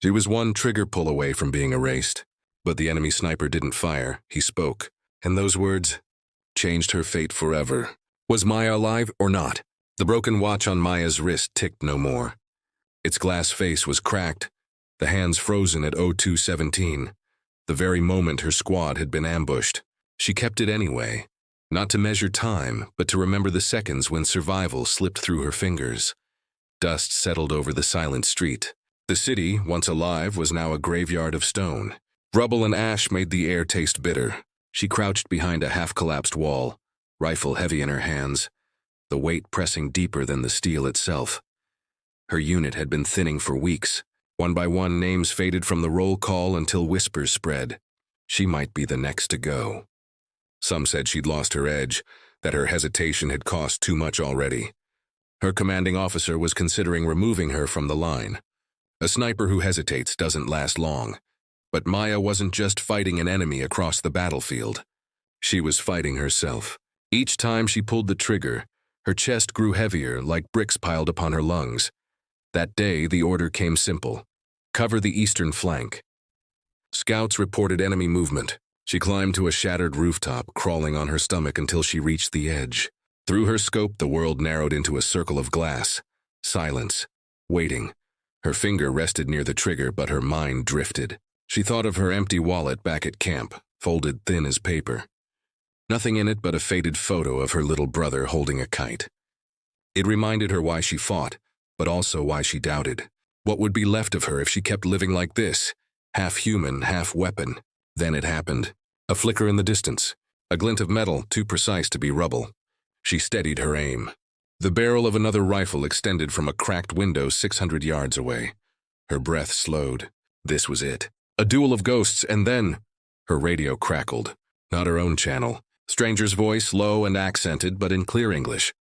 She was one trigger pull away from being erased. But the enemy sniper didn't fire, he spoke. And those words changed her fate forever. Was Maya alive or not? The broken watch on Maya's wrist ticked no more. Its glass face was cracked, the hands frozen at 02:17, the very moment her squad had been ambushed. She kept it anyway, not to measure time, but to remember the seconds when survival slipped through her fingers. Dust settled over the silent street. The city, once alive, was now a graveyard of stone. Rubble and ash made the air taste bitter. She crouched behind a half-collapsed wall, rifle heavy in her hands, the weight pressing deeper than the steel itself. Her unit had been thinning for weeks. One by one, names faded from the roll call until whispers spread. She might be the next to go. Some said she'd lost her edge, that her hesitation had cost too much already. Her commanding officer was considering removing her from the line. A sniper who hesitates doesn't last long. But Maya wasn't just fighting an enemy across the battlefield. She was fighting herself. Each time she pulled the trigger, her chest grew heavier, like bricks piled upon her lungs. That day, the order came simple: cover the eastern flank. Scouts reported enemy movement. She climbed to a shattered rooftop, crawling on her stomach until she reached the edge. Through her scope, the world narrowed into a circle of glass. Silence. Waiting. Her finger rested near the trigger, but her mind drifted. She thought of her empty wallet back at camp, folded thin as paper. Nothing in it but a faded photo of her little brother holding a kite. It reminded her why she fought, but also why she doubted. What would be left of her if she kept living like this, half human, half weapon? Then it happened. A flicker in the distance, a glint of metal too precise to be rubble. She steadied her aim. The barrel of another rifle extended from a cracked window 600 yards away. Her breath slowed. This was it. A duel of ghosts, and then her radio crackled. Not her own channel. Stranger's voice, low and accented, but in clear English.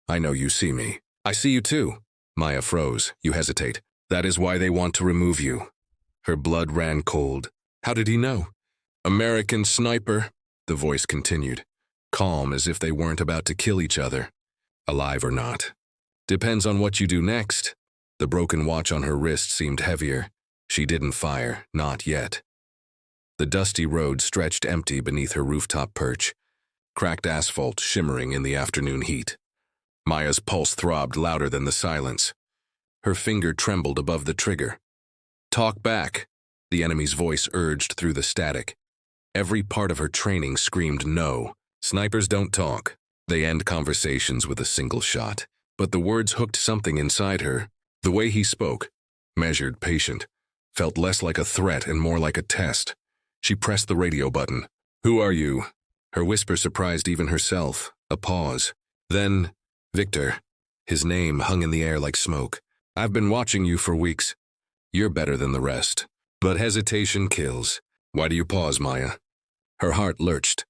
I know you see me. I see you too. Maya froze. You hesitate. That is why they want to remove you. Her blood ran cold. How did he know? American sniper, the voice continued, calm as if they weren't about to kill each other. Alive or not. Depends on what you do next. The broken watch on her wrist seemed heavier. She didn't fire, not yet. The dusty road stretched empty beneath her rooftop perch, cracked asphalt shimmering in the afternoon heat. Maya's pulse throbbed louder than the silence. Her finger trembled above the trigger. Talk back, the enemy's voice urged through the static. Every part of her training screamed no. Snipers don't talk. They end conversations with a single shot. But the words hooked something inside her. The way he spoke, measured, patient, felt less like a threat and more like a test. She pressed the radio button. Who are you? Her whisper surprised even herself. A pause. Then, Victor. His name hung in the air like smoke. I've been watching you for weeks. You're better than the rest. But hesitation kills. Why do you pause, Maya? Her heart lurched.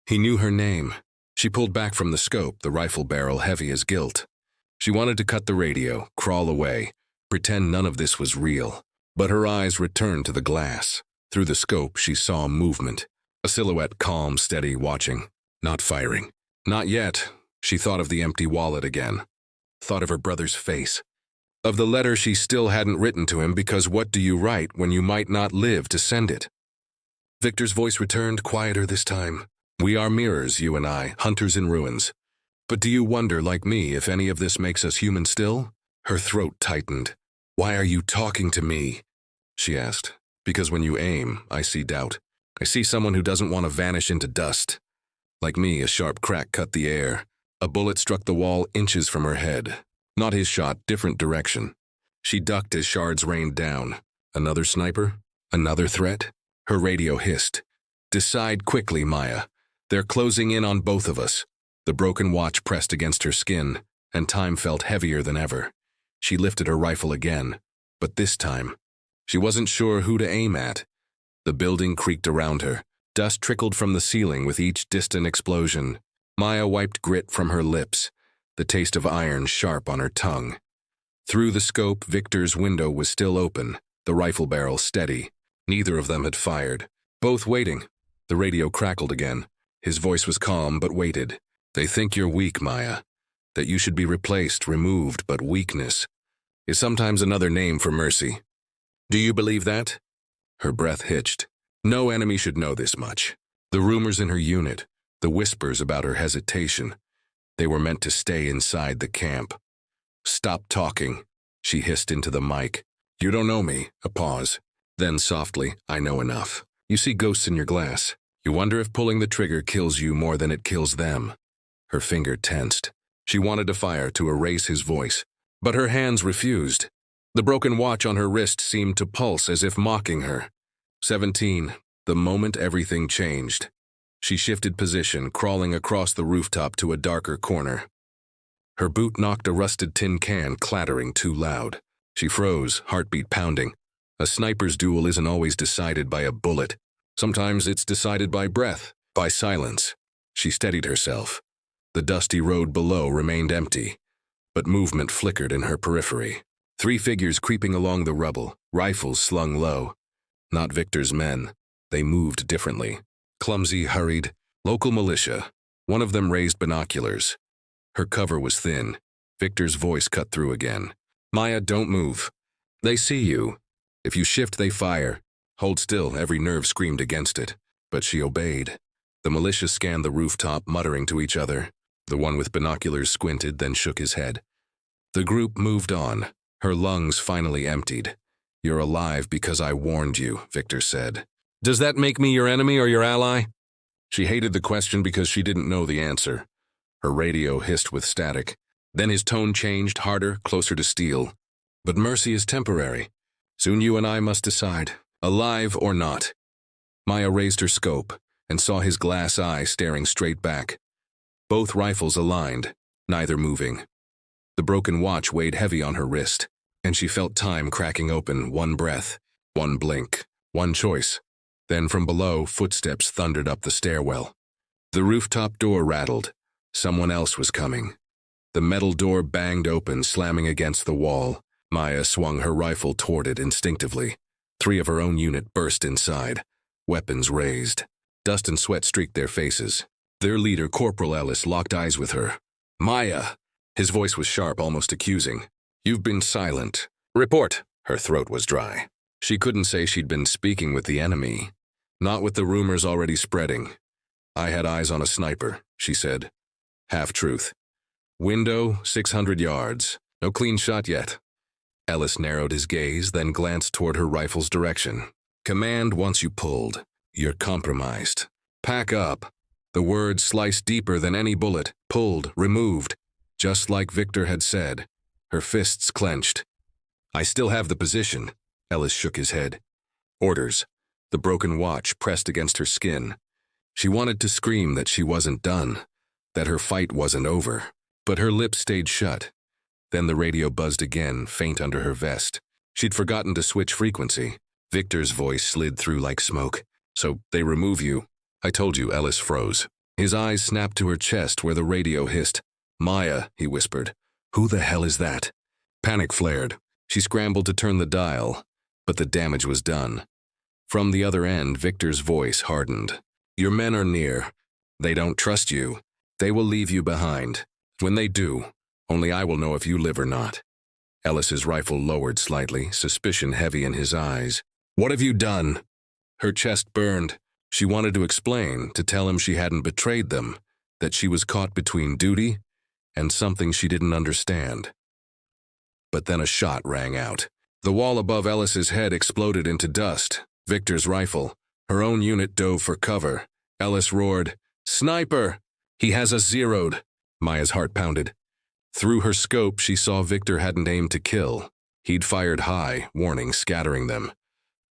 He knew her name. She pulled back from the scope, the rifle barrel heavy as guilt. She wanted to cut the radio, crawl away, pretend none of this was real. But her eyes returned to the glass. Through the scope, she saw movement. A silhouette calm, steady, watching. Not firing. Not yet. She thought of the empty wallet again. Thought of her brother's face. Of the letter she still hadn't written to him, because what do you write when you might not live to send it? Victor's voice returned, quieter this time. We are mirrors, you and I, hunters in ruins. But do you wonder, like me, if any of this makes us human still? Her throat tightened. Why are you talking to me? She asked. Because when you aim, I see doubt. I see someone who doesn't want to vanish into dust. Like me, a sharp crack cut the air. A bullet struck the wall inches from her head. Not his shot, different direction. She ducked as shards rained down. Another sniper? Another threat? Her radio hissed. Decide quickly, Maya. They're closing in on both of us. The broken watch pressed against her skin, and time felt heavier than ever. She lifted her rifle again, but this time, she wasn't sure who to aim at. The building creaked around her. Dust trickled from the ceiling with each distant explosion. Maya wiped grit from her lips, the taste of iron sharp on her tongue. Through the scope, Victor's window was still open, the rifle barrel steady. Neither of them had fired. Both waiting. The radio crackled again. His voice was calm, but weighted. They think you're weak, Maya. That you should be replaced, removed, but weakness is sometimes another name for mercy. Do you believe that? Her breath hitched. No enemy should know this much. The rumors in her unit, the whispers about her hesitation, they were meant to stay inside the camp. Stop talking, she hissed into the mic. You don't know me. A pause. Then softly, I know enough. You see ghosts in your glass. You wonder if pulling the trigger kills you more than it kills them. Her finger tensed. She wanted to fire to erase his voice, but her hands refused. The broken watch on her wrist seemed to pulse as if mocking her. 17. The moment everything changed. She shifted position, crawling across the rooftop to a darker corner. Her boot knocked a rusted tin can clattering too loud. She froze, heartbeat pounding. A sniper's duel isn't always decided by a bullet. Sometimes it's decided by breath, by silence. She steadied herself. The dusty road below remained empty, but movement flickered in her periphery. 3 figures creeping along the rubble, rifles slung low. Not Victor's men. They moved differently. Clumsy, hurried, local militia. One of them raised binoculars. Her cover was thin. Victor's voice cut through again. Maya, don't move. They see you. If you shift, they fire. Hold still, every nerve screamed against it. But she obeyed. The militia scanned the rooftop, muttering to each other. The one with binoculars squinted, then shook his head. The group moved on. Her lungs finally emptied. You're alive because I warned you, Victor said. Does that make me your enemy or your ally? She hated the question because she didn't know the answer. Her radio hissed with static. Then his tone changed, harder, closer to steel. But mercy is temporary. Soon you and I must decide, alive or not. Maya raised her scope and saw his glass eye staring straight back. Both rifles aligned, neither moving. The broken watch weighed heavy on her wrist, and she felt time cracking open, one breath, one blink, one choice. Then from below, footsteps thundered up the stairwell. The rooftop door rattled. Someone else was coming. The metal door banged open, slamming against the wall. Maya swung her rifle toward it instinctively. 3 of her own unit burst inside, weapons raised. Dust and sweat streaked their faces. Their leader, Corporal Ellis, locked eyes with her. Maya! His voice was sharp, almost accusing. You've been silent. Report! Her throat was dry. She couldn't say she'd been speaking with the enemy. Not with the rumors already spreading. I had eyes on a sniper, she said. Half-truth. Window, 600 yards. No clean shot yet. Ellis narrowed his gaze, then glanced toward her rifle's direction. Command once you pulled. You're compromised. Pack up. The words sliced deeper than any bullet. Pulled, removed. Just like Victor had said. Her fists clenched. I still have the position. Ellis shook his head. Orders. The broken watch pressed against her skin. She wanted to scream that she wasn't done, that her fight wasn't over, but her lips stayed shut. Then the radio buzzed again, faint under her vest. She'd forgotten to switch frequency. Victor's voice slid through like smoke. So they remove you. I told you. Ellis froze. His eyes snapped to her chest where the radio hissed. Maya, he whispered. Who the hell is that? Panic flared. She scrambled to turn the dial, but the damage was done. From the other end, Victor's voice hardened. Your men are near. They don't trust you. They will leave you behind. When they do, only I will know if you live or not. Ellis's rifle lowered slightly, suspicion heavy in his eyes. What have you done? Her chest burned. She wanted to explain, to tell him she hadn't betrayed them, that she was caught between duty and something she didn't understand. But then a shot rang out. The wall above Ellis's head exploded into dust. Victor's rifle. Her own unit dove for cover. Ellis roared, Sniper! He has us zeroed. Maya's heart pounded. Through her scope, she saw Victor hadn't aimed to kill. He'd fired high, warning, scattering them.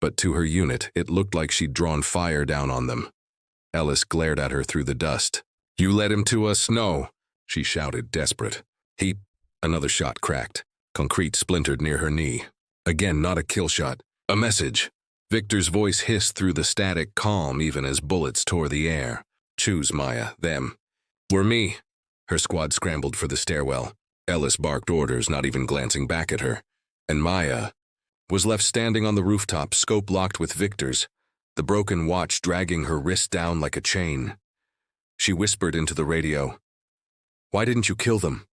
But to her unit, it looked like she'd drawn fire down on them. Ellis glared at her through the dust. You led him to us? No, she shouted, desperate. Another shot cracked. Concrete splintered near her knee. Again, not a kill shot. A message. Victor's voice hissed through the static calm even as bullets tore the air. Choose, Maya, them. We're me. Her squad scrambled for the stairwell. Ellis barked orders, not even glancing back at her. And Maya was left standing on the rooftop, scope locked with Victor's, the broken watch dragging her wrist down like a chain. She whispered into the radio, Why didn't you kill them?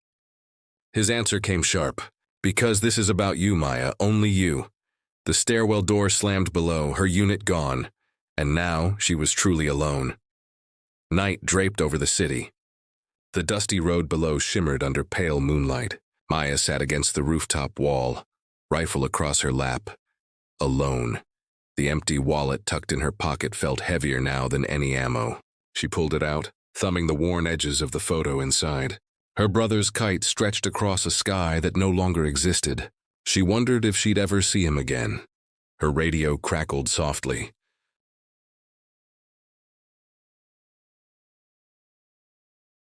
His answer came sharp. Because this is about you, Maya, only you. The stairwell door slammed below, her unit gone, and now she was truly alone. Night draped over the city. The dusty road below shimmered under pale moonlight. Maya sat against the rooftop wall, rifle across her lap. Alone. The empty wallet tucked in her pocket felt heavier now than any ammo. She pulled it out, thumbing the worn edges of the photo inside. Her brother's kite stretched across a sky that no longer existed. She wondered if she'd ever see him again. Her radio crackled softly.